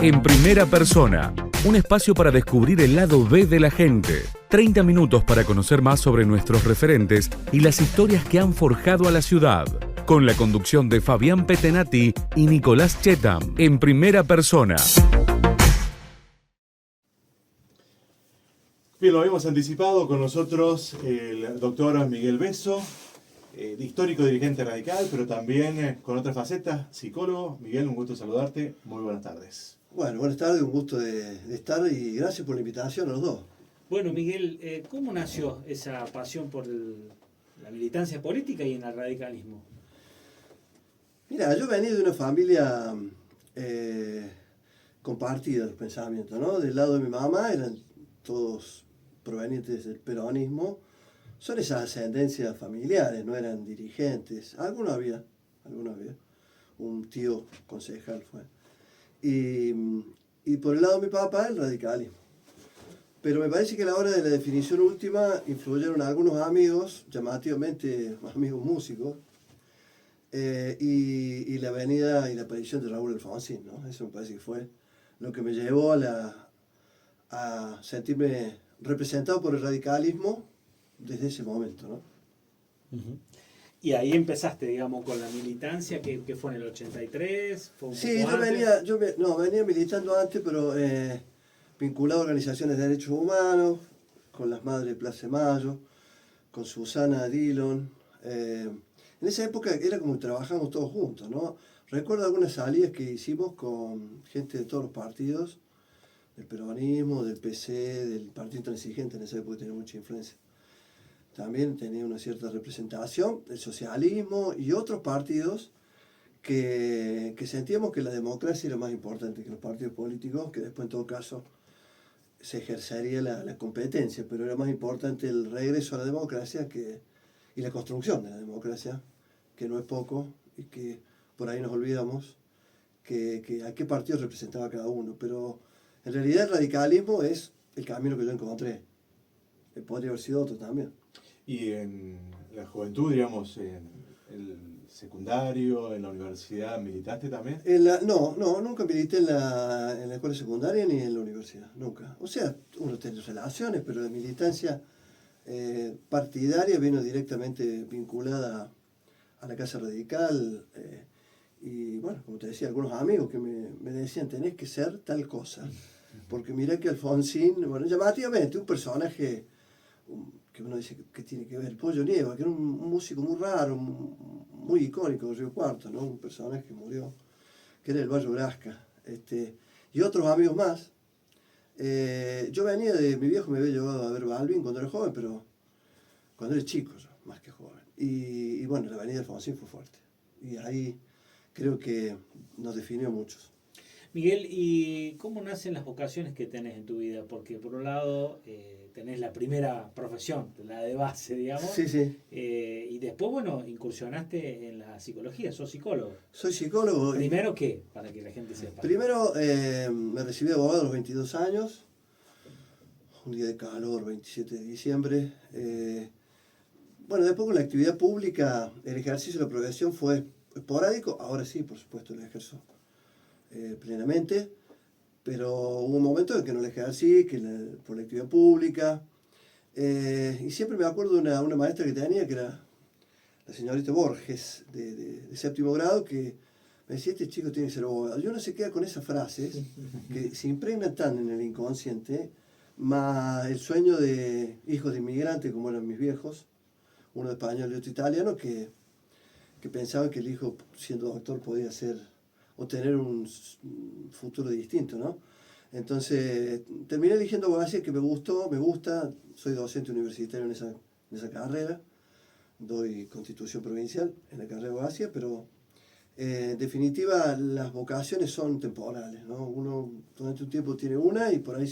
En primera persona, un espacio para descubrir el lado B de la gente. 30 minutos para conocer más sobre nuestros referentes y las historias que han forjado a la ciudad. Con la conducción de Fabián Petenati y Nicolás Chetam. En primera persona. Bien, lo habíamos anticipado con nosotros el doctor Miguel Besso, histórico dirigente radical, pero también con otras facetas, psicólogo. Miguel, un gusto saludarte. Muy buenas tardes. Bueno, buenas tardes, un gusto de estar y gracias por la invitación a los dos. Bueno, Miguel, ¿cómo nació esa pasión por la militancia política y en el radicalismo? Mira, yo venía de una familia compartida de los pensamientos, ¿no? Del lado de mi mamá eran todos provenientes del peronismo. Son esas ascendencias familiares, no eran dirigentes. Algunos había. Un tío concejal fue. Y por el lado de mi papá, el radicalismo. Pero me parece que a la hora de la definición última influyeron algunos amigos, llamativamente amigos músicos, y la venida y la aparición de Raúl Alfonsín, ¿no? Eso me parece que fue lo que me llevó a sentirme representado por el radicalismo desde ese momento, ¿no? Uh-huh. Y ahí empezaste, digamos, con la militancia, que fue en el 83, fue un Sí, poco yo venía militando antes, pero vinculado a organizaciones de derechos humanos, con las Madres de Plaza de Mayo, con Susana Dillon. En esa época era como que trabajamos todos juntos, ¿no? Recuerdo algunas salidas que hicimos con gente de todos los partidos, del peronismo, del PC, del Partido Intransigente, en esa época tenía mucha influencia. También tenía una cierta representación, el socialismo y otros partidos que sentíamos que la democracia era más importante que los partidos políticos, que después en todo caso se ejercería la competencia, pero era más importante el regreso a la democracia y la construcción de la democracia, que no es poco y que por ahí nos olvidamos a qué partido representaba cada uno. Pero en realidad el radicalismo es el camino que yo encontré. Podría haber sido otro también. Y en la juventud, digamos, en el secundario, en la universidad, ¿militaste también? No, nunca milité en la escuela secundaria ni en la universidad, nunca. O sea, uno tiene relaciones, pero la militancia partidaria vino directamente vinculada a la Casa Radical. Y bueno, como te decía, algunos amigos que me decían, tenés que ser tal cosa. Porque mirá que Alfonsín, bueno, llamativamente, un personaje que uno dice que tiene que ver, el Pollo Nieva, que era un músico muy raro, muy icónico de Río Cuarto, ¿no? Un personaje que murió, que era el Bayo Brasca, y otros amigos más. Yo venía mi viejo me había llevado a ver Balvin cuando era joven, pero cuando era chico yo, más que joven. Y bueno, la venida de Alfonsín fue fuerte. Y ahí creo que nos definió a muchos. Miguel, ¿y cómo nacen las vocaciones que tenés en tu vida? Porque por un lado tenés la primera profesión, la de base, digamos. Sí, sí. Y después, bueno, incursionaste en la psicología, sos psicólogo. Soy psicólogo. ¿Primero qué? Para que la gente sepa. Primero me recibí de abogado a los 22 años, un día de calor, 27 de diciembre. Bueno, después con la actividad pública, el ejercicio de la profesión fue esporádico, ahora sí, por supuesto, lo ejerzo plenamente, pero hubo un momento en que no la ejercí, por la actividad pública, y siempre me acuerdo de una maestra que tenía, que era la señorita Borges, de séptimo grado, que me decía, este chico tiene que ser abogado. Yo no se queda con esas frases, que se impregnan tan en el inconsciente, más el sueño de hijos de inmigrantes, como eran mis viejos, uno español y otro italiano, que pensaban que el hijo, siendo doctor, podía ser o tener un futuro distinto, ¿no? Entonces, terminé eligiendo abogacía, que me gusta, soy docente universitario en esa carrera, doy constitución provincial en la carrera de abogacía, pero en definitiva las vocaciones son temporales, ¿no? Uno durante un tiempo tiene una y por ahí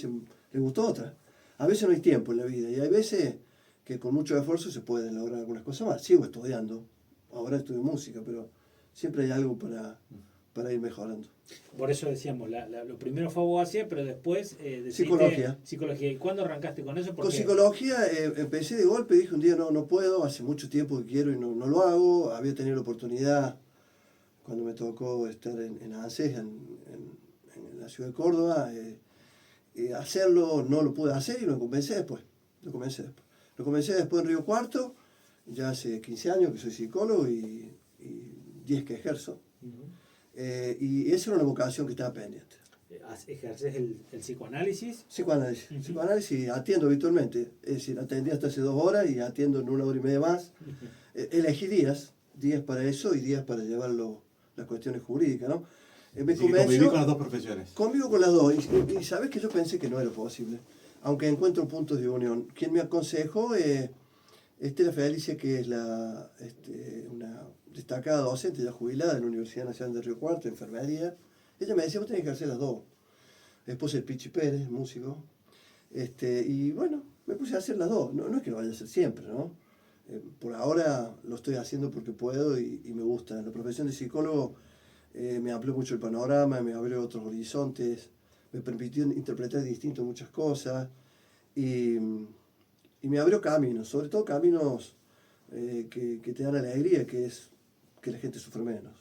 le gustó otra. A veces no hay tiempo en la vida y hay veces que con mucho esfuerzo se pueden lograr algunas cosas más. Sigo estudiando, ahora estudio música, pero siempre hay algo para ir mejorando. Por eso decíamos, lo primero fue abogacía, pero después Psicología. ¿Y cuándo arrancaste con eso? Con psicología empecé de golpe, dije un día no puedo, hace mucho tiempo que quiero y no lo hago. Había tenido la oportunidad cuando me tocó estar en ANSES, en la ciudad de Córdoba. Hacerlo no lo pude hacer y lo comencé después. Lo comencé después en Río Cuarto, ya hace 15 años que soy psicólogo y 10 que ejerzo. Y esa era una vocación que estaba pendiente. ¿Ejerces el psicoanálisis? Psicoanálisis atiendo habitualmente, es decir, atendí hasta hace 2 horas y atiendo en 1 hora y media más. Elegí días para eso y días para llevarlo las cuestiones jurídicas, ¿no? Conviví con las dos profesiones. Convivo con las dos y sabes que yo pensé que no era posible, aunque encuentro puntos de unión. Quien me aconsejó Estela Felicia, que es una destacada docente ya jubilada de la Universidad Nacional de Río Cuarto, de enfermería. Ella me decía, vos tenés que hacer las dos. Después el Pichi Pérez, músico. Y bueno, me puse a hacer las dos. No es que lo vaya a hacer siempre, ¿no? Por ahora lo estoy haciendo porque puedo y me gusta. La profesión de psicólogo me amplió mucho el panorama, me abrió otros horizontes, me permitió interpretar distinto muchas cosas y me abrió caminos, sobre todo caminos que te dan alegría, que es que la gente sufre menos.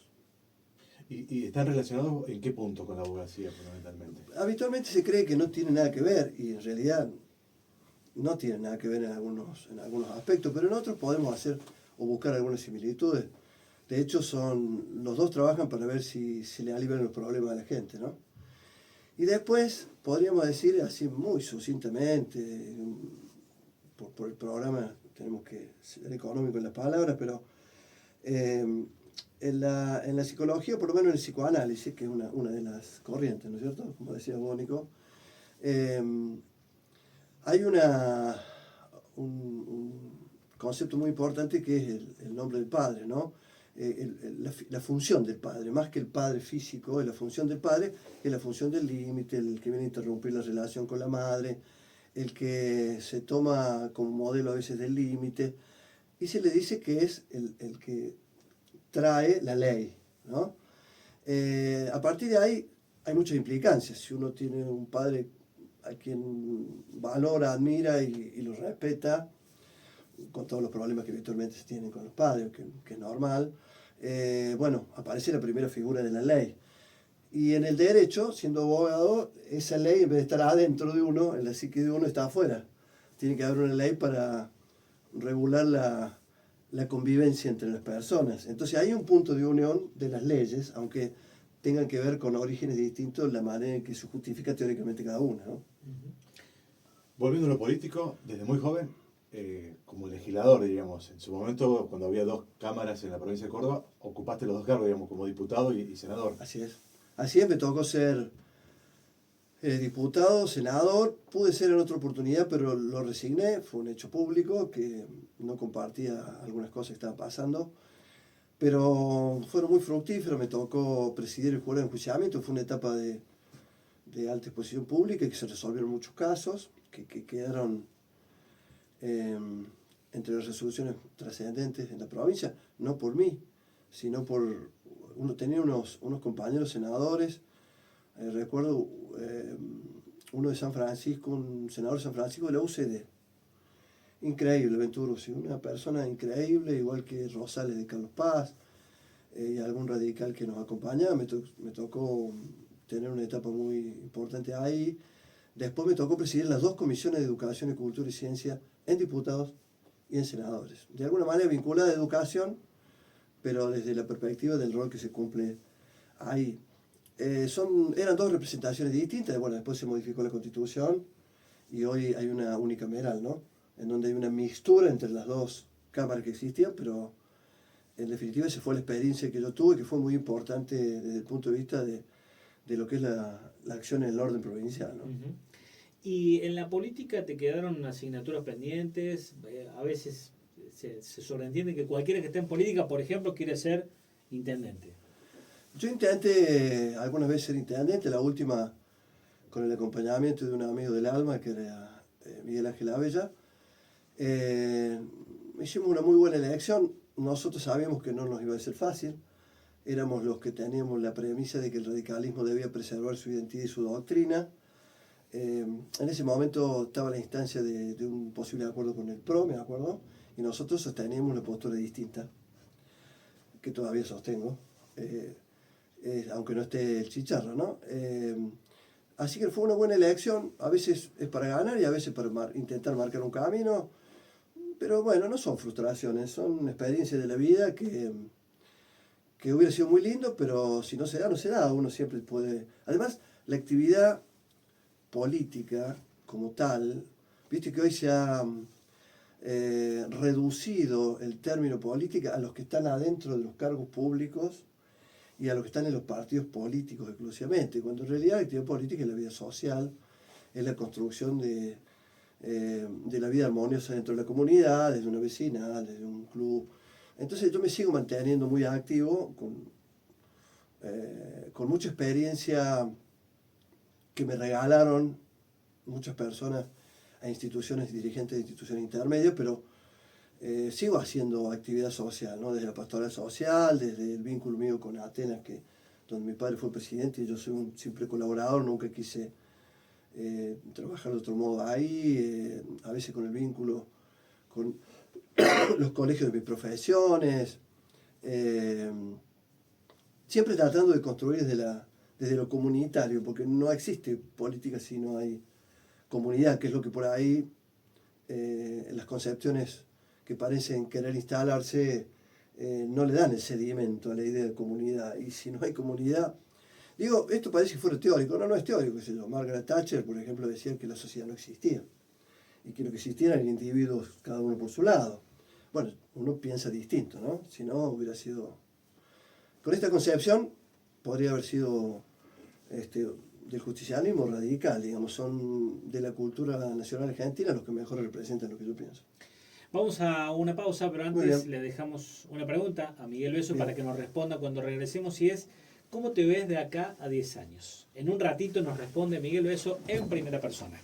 ¿Y están relacionados en qué punto con la abogacía fundamentalmente? Habitualmente se cree que no tiene nada que ver y en realidad no tiene nada que ver en algunos aspectos, pero en otros podemos hacer o buscar algunas similitudes. De hecho, los dos trabajan para ver si se le alivian los problemas a la gente, ¿no? Y después, podríamos decir así muy sucintamente, por el programa tenemos que ser económicos en las palabras, pero en la psicología, por lo menos en el psicoanálisis, que es una de las corrientes, ¿no es cierto? Como decía Bónico, hay un concepto muy importante que es el nombre del padre, ¿no? La función del padre, más que el padre físico, es la función del padre, es la función del límite, el que viene a interrumpir la relación con la madre, el que se toma como modelo a veces del límite, y se le dice que es el que trae la ley, ¿no? A partir de ahí hay muchas implicancias. Si uno tiene un padre a quien valora, admira y lo respeta, con todos los problemas que habitualmente se tienen con los padres, que es normal, bueno, aparece la primera figura de la ley. Y en el derecho, siendo abogado, esa ley, en vez de estar adentro de uno, en la psique de uno, está afuera. Tiene que haber una ley para regular la convivencia entre las personas. Entonces hay un punto de unión de las leyes, aunque tengan que ver con orígenes distintos, la manera en que se justifica teóricamente cada una, ¿no? Volviendo a lo político, desde muy joven, como legislador, digamos, en su momento, cuando había 2 cámaras en la provincia de Córdoba, ocupaste los 2 cargos, digamos, como diputado y senador. Así es, me tocó ser diputado, senador, pude ser en otra oportunidad, pero lo resigné, fue un hecho público que no compartía algunas cosas que estaban pasando, pero fueron muy fructíferos, me tocó presidir el jurado de enjuiciamiento, fue una etapa de alta exposición pública y que se resolvieron muchos casos, que quedaron entre las resoluciones trascendentes en la provincia, no por mí, sino tenía unos compañeros senadores, recuerdo uno de San Francisco, un senador de San Francisco de la UCD, increíble, Venturosi, una persona increíble, igual que Rosales de Carlos Paz, y algún radical que nos acompañaba. Me tocó tener una etapa muy importante ahí. Después me tocó presidir las 2 comisiones de Educación y Cultura y Ciencia en diputados y en senadores. De alguna manera vinculada a educación, pero desde la perspectiva del rol que se cumple ahí. Eran 2 representaciones distintas, bueno, después se modificó la Constitución y hoy hay una unicameral, ¿no? En donde hay una mixtura entre las 2 cámaras que existían, pero en definitiva esa fue la experiencia que yo tuve, que fue muy importante desde el punto de vista de lo que es la acción en el orden provincial, ¿no? ¿Y en la política te quedaron asignaturas pendientes? A veces se sobreentiende que cualquiera que esté en política, por ejemplo, quiere ser intendente. Yo intenté algunas veces ser intendente, la última con el acompañamiento de un amigo del alma, que era Miguel Ángel Abella. Hicimos una muy buena elección, nosotros sabíamos que no nos iba a ser fácil, éramos los que teníamos la premisa de que el radicalismo debía preservar su identidad y su doctrina. En ese momento estaba la instancia de un posible acuerdo con el PRO, me acuerdo, y nosotros sosteníamos una postura distinta, que todavía sostengo, aunque no esté el chicharro, ¿no? Así que fue una buena elección, a veces es para ganar y a veces para intentar marcar un camino, pero bueno, no son frustraciones, son experiencias de la vida que hubiera sido muy lindo, pero si no se da, no se da, uno siempre puede... Además, la actividad política como tal, viste que hoy se ha reducido el término política a los que están adentro de los cargos públicos y a los que están en los partidos políticos exclusivamente, cuando en realidad la actividad política es la vida social, es la construcción de la vida armoniosa dentro de la comunidad, desde una vecina, desde un club. Entonces yo me sigo manteniendo muy activo, con mucha experiencia que me regalaron muchas personas a instituciones, dirigentes de instituciones intermedias, pero sigo haciendo actividad social, ¿no? Desde la pastoral social, desde el vínculo mío con Atenas, donde mi padre fue presidente y yo soy un simple colaborador, nunca quise trabajar de otro modo ahí, a veces con el vínculo con los colegios de mis profesiones, siempre tratando de construir desde lo comunitario, porque no existe política si no hay comunidad, que es lo que por ahí las concepciones que parecen querer instalarse no le dan el sedimento a la idea de comunidad. Y si no hay comunidad, digo, esto parece que fuera teórico, no es teórico, qué sé yo. Margaret Thatcher, por ejemplo, decía que la sociedad no existía y que lo que existían eran individuos, cada uno por su lado. Bueno, uno piensa distinto, ¿no? Si no, hubiera sido... Con esta concepción podría haber sido del justicialismo radical, digamos, son de la cultura nacional argentina los que mejor representan lo que yo pienso. Vamos a una pausa, pero antes le dejamos una pregunta a Miguel Beso para que nos responda cuando regresemos, y es: ¿cómo te ves de acá a 10 años? En un ratito nos responde Miguel Beso en primera persona.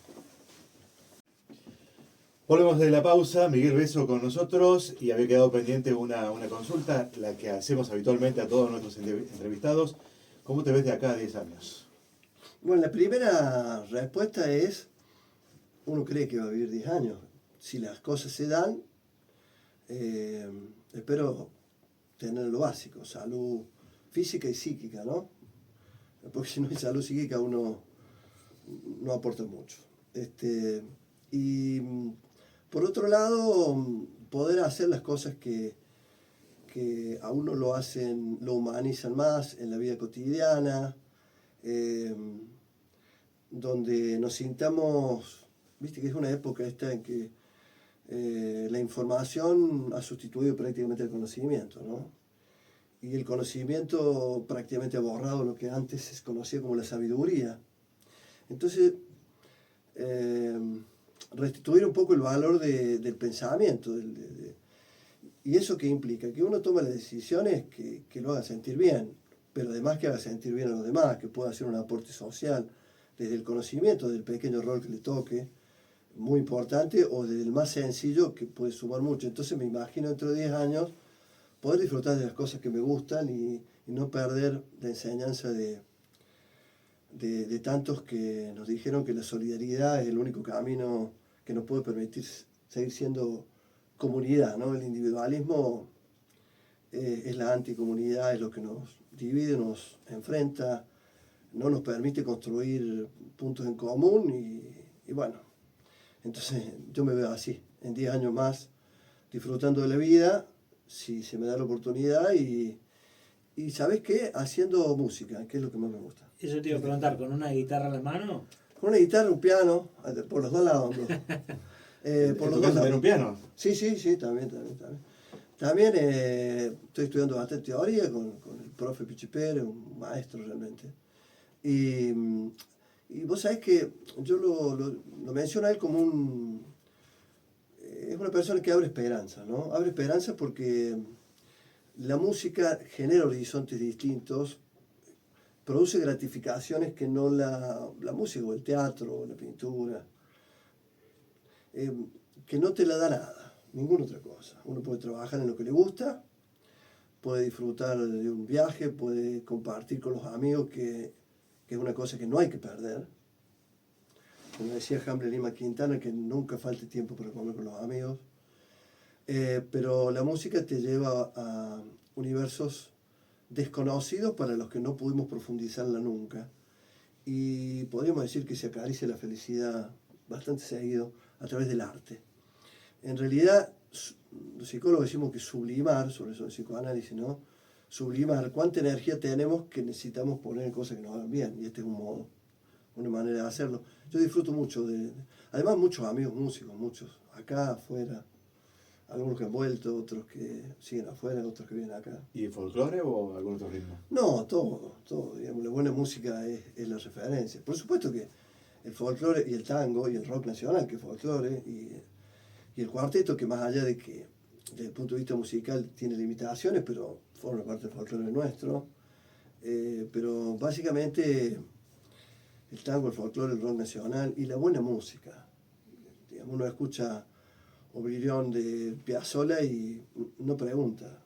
Volvemos de la pausa, Miguel Beso con nosotros, y había quedado pendiente una consulta, la que hacemos habitualmente a todos nuestros entrevistados. ¿Cómo te ves de acá a 10 años? Bueno, la primera respuesta es, uno cree que va a vivir 10 años. Si las cosas se dan, espero tener lo básico, salud física y psíquica, ¿no? Porque si no hay salud psíquica uno no aporta mucho. Y por otro lado, poder hacer las cosas que a uno lo humanizan más en la vida cotidiana, donde nos sintamos, viste que es una época esta en que la información ha sustituido prácticamente el conocimiento, ¿no? Y el conocimiento prácticamente ha borrado lo que antes se conocía como la sabiduría. Entonces, restituir un poco el valor del pensamiento. ¿Y eso qué implica? Que uno toma las decisiones que lo haga sentir bien, pero además que haga sentir bien a los demás, que pueda hacer un aporte social, desde el conocimiento del pequeño rol que le toque, muy importante, o desde el más sencillo, que puede sumar mucho. Entonces me imagino dentro de 10 años poder disfrutar de las cosas que me gustan y no perder la enseñanza de tantos que nos dijeron que la solidaridad es el único camino que nos puede permitir seguir siendo comunidad, ¿no? El individualismo es la anticomunidad, es lo que nos divide, nos enfrenta, no nos permite construir puntos en común y bueno, entonces yo me veo así, en 10 años más, disfrutando de la vida, si se me da la oportunidad y ¿sabes qué? Haciendo música, que es lo que más me gusta. Eso te iba a preguntar, ¿con una guitarra a la mano? Con una guitarra, un piano, por los dos lados. ¿No? ¿Por los dos lados? ¿Un piano? Sí, también. También estoy estudiando bastante teoría con el profe Pichipere, un maestro realmente. Y vos sabés que yo lo menciono a él como es una persona que abre esperanza, ¿no? Abre esperanza porque la música genera horizontes distintos, produce gratificaciones que no la música o el teatro o la pintura, que no te la da nada, ninguna otra cosa. Uno puede trabajar en lo que le gusta, puede disfrutar de un viaje, puede compartir con los amigos, que es una cosa que no hay que perder. Como decía Hamlet Lima Quintana, que nunca falte tiempo para comer con los amigos. Pero la música te lleva a universos desconocidos para los que no pudimos profundizarla nunca. y podríamos decir que se acaricia la felicidad bastante seguido a través del arte. En realidad, los psicólogos decimos que sublimar, sobre eso el psicoanálisis, ¿no? Sublimar cuánta energía tenemos que necesitamos poner en cosas que nos hagan bien, y este es un modo, una manera de hacerlo. Yo disfruto mucho además muchos amigos músicos, muchos, acá, afuera, algunos que han vuelto, otros que siguen afuera, otros que vienen acá. ¿Y el folclore o algún otro ritmo? No, todo, digamos, la buena música es la referencia. Por supuesto que el folclore y el tango y el rock nacional, que es folclore, y el cuarteto, que más allá de que desde el punto de vista musical tiene limitaciones, pero forma parte del folclore nuestro. Pero básicamente el tango, el folclore, el rock nacional y la buena música. Digamos, uno escucha Oblivion de Piazzolla y no pregunta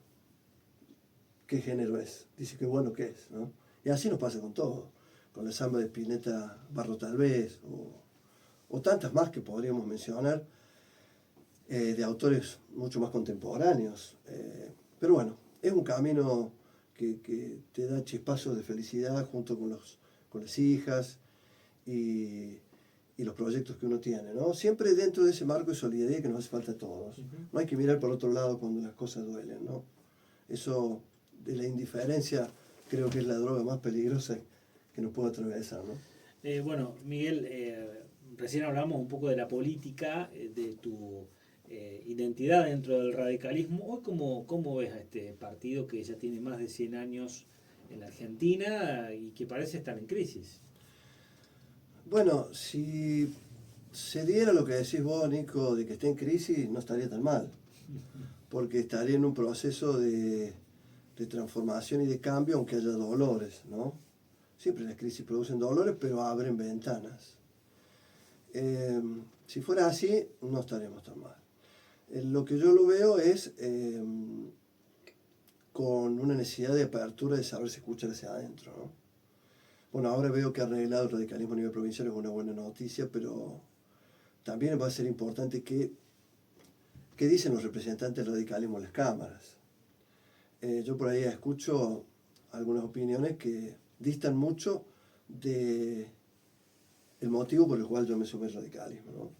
qué género es, dice qué bueno que es, ¿no? Y así nos pasa con todo, con la samba de Spinetta Barro tal vez, o tantas más que podríamos mencionar, de autores mucho más contemporáneos. Pero bueno, es un camino que te da chispazos de felicidad junto con las hijas y los proyectos que uno tiene, ¿no? Siempre dentro de ese marco de solidaridad que nos hace falta a todos. No hay que mirar por otro lado cuando las cosas duelen, ¿no? Eso de la indiferencia creo que es la droga más peligrosa que nos puede atravesar, ¿no? Bueno, Miguel, recién hablamos un poco de la política, de tu identidad dentro del radicalismo. Hoy, ¿cómo ves a este partido que ya tiene más de 100 años en la Argentina y que parece estar en crisis? Bueno, si se diera lo que decís vos, Nico, de que esté en crisis, no estaría tan mal, porque estaría en un proceso de transformación y de cambio, aunque haya dolores, ¿no? Siempre las crisis producen dolores, pero abren ventanas. Si fuera así, no estaríamos tan mal. Lo que yo lo veo es con una necesidad de apertura, de saberse escuchar hacia adentro, ¿no? Bueno, ahora veo que ha arreglado el radicalismo a nivel provincial, es una buena noticia, pero también va a ser importante qué dicen los representantes del radicalismo en las cámaras. Yo por ahí escucho algunas opiniones que distan mucho del motivo por el cual yo me sumé al radicalismo, ¿no?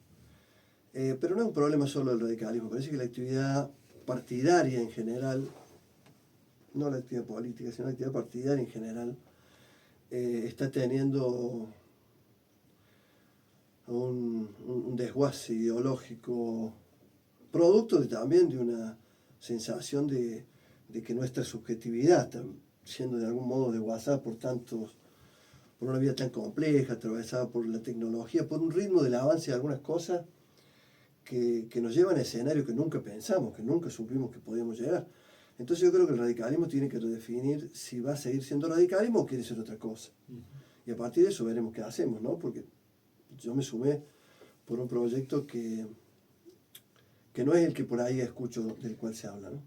Pero no es un problema solo del radicalismo, parece que la actividad partidaria en general, no la actividad política, sino la actividad partidaria en general, está teniendo un desguace ideológico, producto también de una sensación de que nuestra subjetividad está siendo de algún modo desguazada por una vida tan compleja, atravesada por la tecnología, por un ritmo del avance de algunas cosas que nos llevan a escenarios que nunca pensamos, que nunca supimos que podíamos llegar. Entonces yo creo que el radicalismo tiene que redefinir si va a seguir siendo radicalismo o quiere ser otra cosa. Y a partir de eso veremos qué hacemos, ¿no? Porque yo me sumé por un proyecto que no es el que por ahí escucho del cual se habla, ¿no?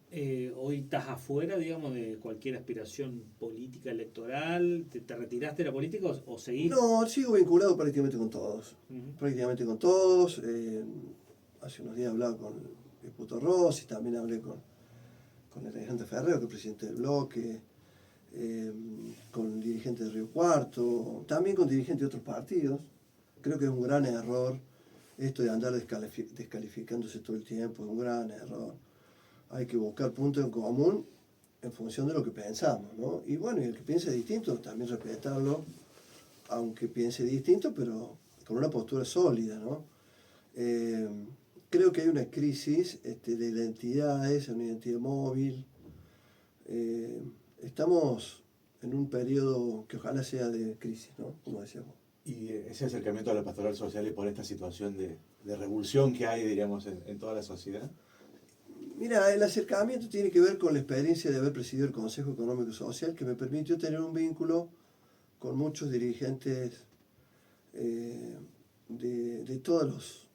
Hoy estás afuera, digamos, de cualquier aspiración política electoral. ¿Te retiraste de la política o seguís? No, sigo vinculado prácticamente con todos. Prácticamente con todos. Hace unos días hablaba con el Puto Rossi, también hablé con el Alejandro Ferrero, que es presidente del bloque, con dirigentes de Río Cuarto, también con dirigentes de otros partidos. Creo que es un gran error esto de andar descalificándose todo el tiempo, es un gran error. Hay que buscar puntos en común en función de lo que pensamos, ¿no? Y bueno, y el que piense distinto, también respetarlo, aunque piense distinto, pero con una postura sólida, ¿no? Creo que hay una crisis de identidades, una identidad móvil. Estamos en un periodo que ojalá sea de crisis, ¿no? Como decíamos. Y ese acercamiento a la pastoral social y por esta situación de revolución que hay, diríamos, en toda la sociedad. Mira, el acercamiento tiene que ver con la experiencia de haber presidido el Consejo Económico y Social, que me permitió tener un vínculo con muchos dirigentes de todas las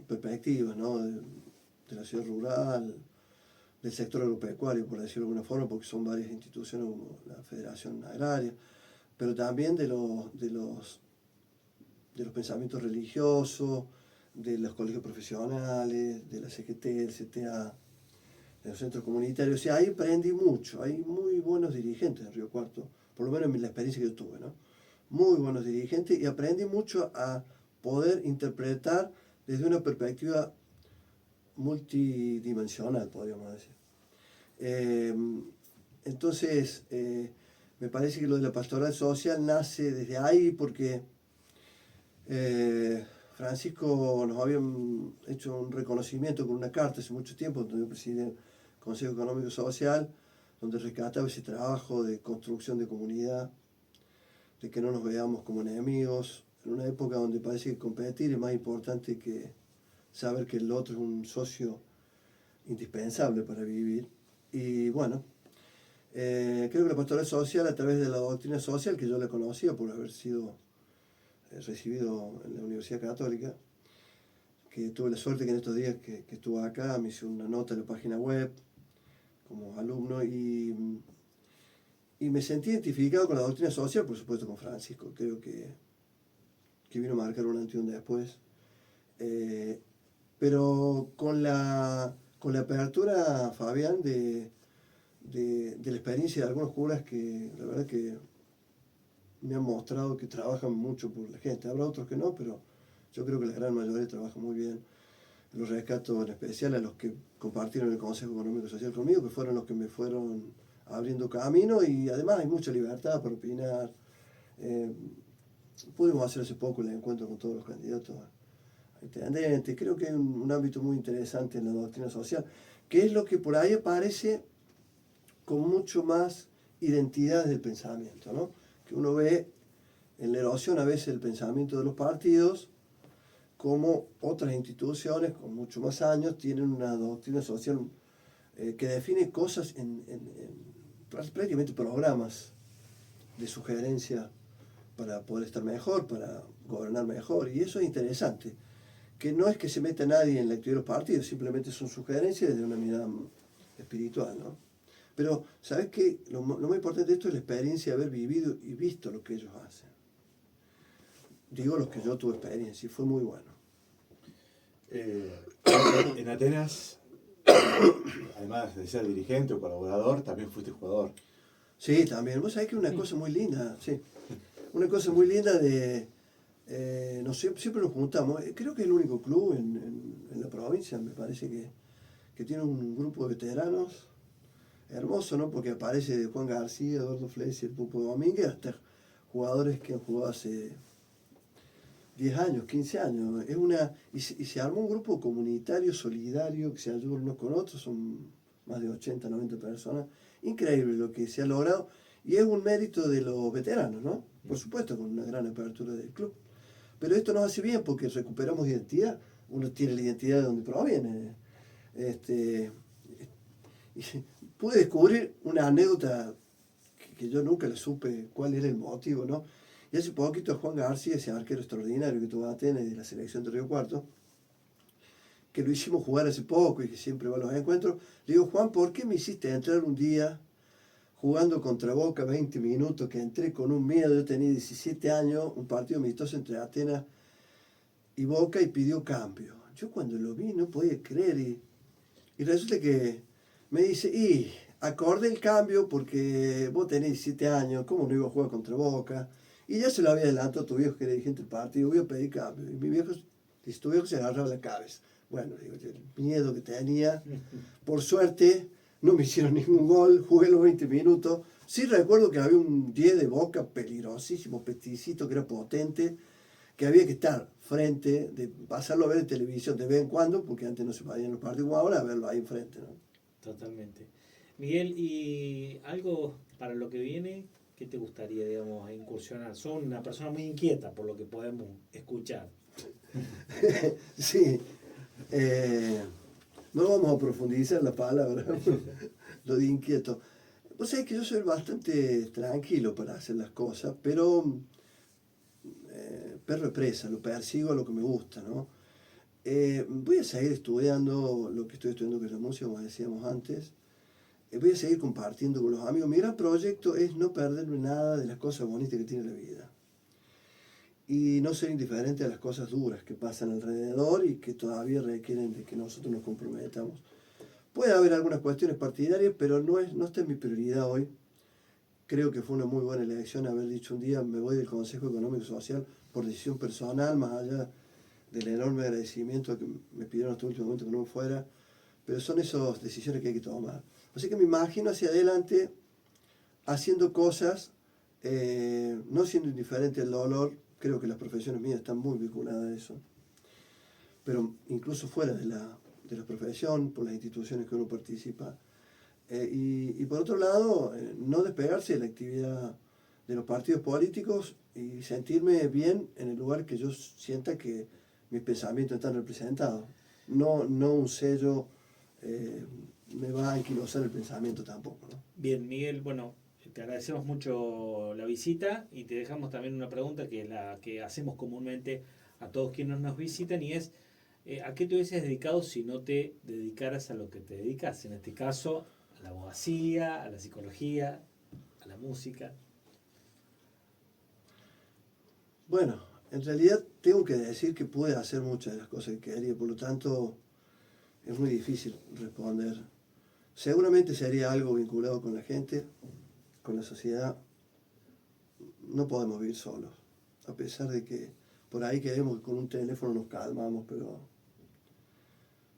perspectivas, ¿no? De la ciudad rural, del sector agropecuario, por decirlo de alguna forma, porque son varias instituciones como la Federación Agraria, pero también de los pensamientos religiosos, de los colegios profesionales, de la CGT, el CTA, de los centros comunitarios. O sea, ahí aprendí mucho, hay muy buenos dirigentes en Río Cuarto, por lo menos en la experiencia que yo tuve, ¿no? muy buenos dirigentes y aprendí mucho a poder interpretar desde una perspectiva multidimensional, podríamos decir. Entonces, me parece que lo de la pastoral social nace desde ahí porque Francisco nos había hecho un reconocimiento con una carta hace mucho tiempo, donde yo presidí el Consejo Económico y Social, donde rescataba ese trabajo de construcción de comunidad, de que no nos veamos como enemigos, en una época donde parece que competir es más importante que saber que el otro es un socio indispensable para vivir. Y bueno, creo que la pastoral social, a través de la doctrina social, que yo la conocía por haber sido recibido en la Universidad Católica, que tuve la suerte que en estos días que estuve acá me hice una nota en la página web como alumno y me sentí identificado con la doctrina social, por supuesto con Francisco. Creo que vino a marcar un antes y un después. Pero con la apertura, Fabián, de la experiencia de algunos curas que la verdad que me han mostrado que trabajan mucho por la gente. Habrá otros que no, pero yo creo que la gran mayoría trabaja muy bien. Los rescato en especial a los que compartieron el Consejo Económico y Social conmigo, que fueron los que me fueron abriendo camino, y además hay mucha libertad para opinar. Pudimos hacer hace poco el encuentro con todos los candidatos a intendentes. Creo que hay un ámbito muy interesante en la doctrina social, que es lo que por ahí aparece con mucho más identidad del pensamiento, ¿no? Que uno ve en la erosión a veces el pensamiento de los partidos, como otras instituciones con mucho más años tienen una doctrina social que define cosas en prácticamente programas de sugerencia para poder estar mejor, para gobernar mejor, y eso es interesante, que no es que se meta nadie en la actividad de los partidos, simplemente son sugerencias desde una mirada espiritual, ¿no? Pero, ¿sabes qué? Lo más importante de esto es la experiencia de haber vivido y visto lo que ellos hacen. Digo los que yo tuve experiencia, y fue muy bueno. En Atenas, además de ser dirigente o colaborador, también fuiste jugador. Sí, también. Vos sabés que una cosa muy linda, sí. Una cosa muy linda de... siempre nos juntamos. Creo que es el único club en la provincia, me parece que tiene un grupo de veteranos hermoso, ¿no? Porque aparece de Juan García, Eduardo Flesi, el Pupo Domínguez, hasta jugadores que han jugado hace 10 años, 15 años. Y se armó un grupo comunitario, solidario, que se ayudan unos con otros, son más de 80, 90 personas. Increíble lo que se ha logrado, y es un mérito de los veteranos, ¿no? Por supuesto, con una gran apertura del club. Pero esto nos hace bien porque recuperamos identidad. Uno tiene la identidad de donde proviene. Pude descubrir una anécdota que yo nunca le supe cuál era el motivo, ¿no? Y hace poquito Juan García, ese arquero extraordinario que tuvo Atenas de la selección de Río Cuarto, que lo hicimos jugar hace poco y que siempre va a los encuentros, le digo, Juan, ¿por qué me hiciste entrar un día jugando contra Boca 20 minutos, que entré con un miedo? Yo tenía 17 años, un partido amistoso entre Atenas y Boca, y pidió cambio. Yo cuando lo vi no podía creer, y resulta que me dice, y acordé el cambio porque vos tenés 17 años, ¿cómo no iba a jugar contra Boca? Y ya se lo había adelantado a tu viejo que era dirigente del partido, voy a pedir cambio. Y mi viejo, dice, tu viejo se agarraba la cabeza. Bueno, digo, el miedo que tenía, por suerte, no me hicieron ningún gol, jugué los 20 minutos. Sí recuerdo que había un 10 de Boca peligrosísimo, peticito, que era potente, que había que estar frente, de pasarlo a ver en televisión de vez en cuando, porque antes no se podían los partidos como ahora, a verlo ahí enfrente, ¿no? Totalmente. Miguel, ¿y algo para lo que viene? ¿Qué te gustaría, digamos, incursionar? Sos una persona muy inquieta, por lo que podemos escuchar. Sí. No vamos a profundizar la palabra, lo de inquieto. Vos sabés que yo soy bastante tranquilo para hacer las cosas, pero perro de presa, lo persigo a lo que me gusta, ¿no? Voy a seguir estudiando lo que estoy estudiando, que es la música, como decíamos antes. Voy a seguir compartiendo con los amigos. Mi gran proyecto es no perderme nada de las cosas bonitas que tiene la vida. Y no ser indiferente a las cosas duras que pasan alrededor y que todavía requieren de que nosotros nos comprometamos. Puede haber algunas cuestiones partidarias, pero no está en mi prioridad hoy. creo que fue una muy buena elección haber dicho un día me voy del Consejo Económico y Social por decisión personal, más allá del enorme agradecimiento que me pidieron hasta el último momento que no me fuera, pero son esas decisiones que hay que tomar. Así que me imagino hacia adelante haciendo cosas, no siendo indiferente al dolor, creo que las profesiones mías están muy vinculadas a eso, pero incluso fuera de la profesión, por las instituciones que uno participa. Y por otro lado, no despegarse de la actividad de los partidos políticos y sentirme bien en el lugar que yo sienta que mis pensamientos están representados. No un sello me va a anquilosar el pensamiento tampoco, ¿no? Bien, Miguel, bueno, te agradecemos mucho la visita y te dejamos también una pregunta que la que hacemos comúnmente a todos quienes nos visitan, y es ¿a qué te hubieses dedicado si no te dedicaras a lo que te dedicas? En este caso, a la abogacía, a la psicología, a la música. Bueno, en realidad tengo que decir que pude hacer muchas de las cosas que quería, por lo tanto es muy difícil responder. Seguramente sería algo vinculado con la gente, con la sociedad. No podemos vivir solos, a pesar de que por ahí queremos que con un teléfono nos calmamos, pero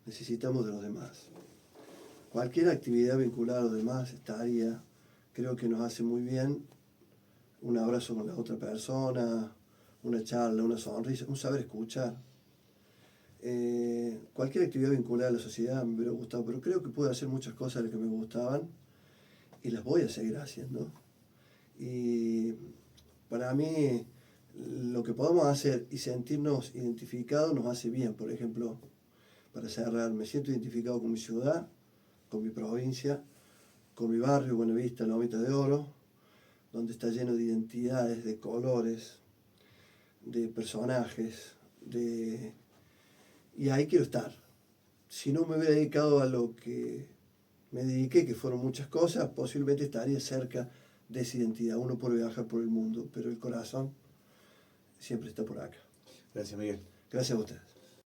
necesitamos de los demás. Cualquier actividad vinculada a los demás estaría, creo que nos hace muy bien. Un abrazo con la otra persona, una charla, una sonrisa, un saber escuchar. Cualquier actividad vinculada a la sociedad me hubiera gustado, pero creo que pude hacer muchas cosas de las que me gustaban y las voy a seguir haciendo. Y para mí lo que podamos hacer y sentirnos identificados nos hace bien. Por ejemplo, para cerrar, me siento identificado con mi ciudad, con mi provincia, con mi barrio, Buenavista, Lomita de Oro, donde está lleno de identidades, de colores, de personajes, y ahí quiero estar. Si no me hubiera dedicado a lo que me dediqué, que fueron muchas cosas, posiblemente estaría cerca de esa identidad. Uno puede viajar por el mundo, pero el corazón siempre está por acá. Gracias, Miguel. Gracias a ustedes.